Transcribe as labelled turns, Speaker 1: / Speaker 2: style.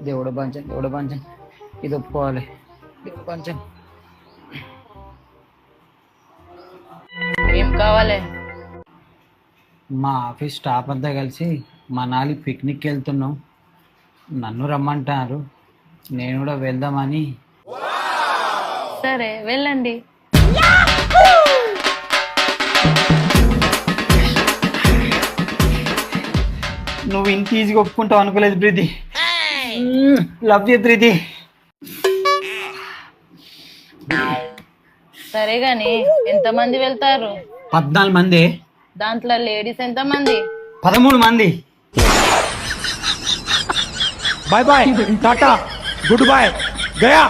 Speaker 1: దేవుడు పంచం ఇది ఒప్పుకోవాలి. దేవుడు పంచం.
Speaker 2: ఏం కావాలి?
Speaker 1: మా ఆఫీస్ స్టాఫ్ అంతా కలిసి మనాలి పిక్నిక్ వెళ్తున్నాం. నన్ను రమ్మంటారు, నేను కూడా వెళ్దామని.
Speaker 2: సరే వెళ్ళండి.
Speaker 1: నువ్వు ఇంత ఈజీగా ఒప్పుకుంటావు అనుకోలేదు ప్రీతి. లవ్ యూ ప్రీతి.
Speaker 2: సరే గాని ఎంతమంది వెళ్తారు?
Speaker 1: 14 మంది.
Speaker 2: దాంట్లో లేడీస్ ఎంతమంది?
Speaker 1: 13 మంది.
Speaker 3: Bye bye tata goodbye गया।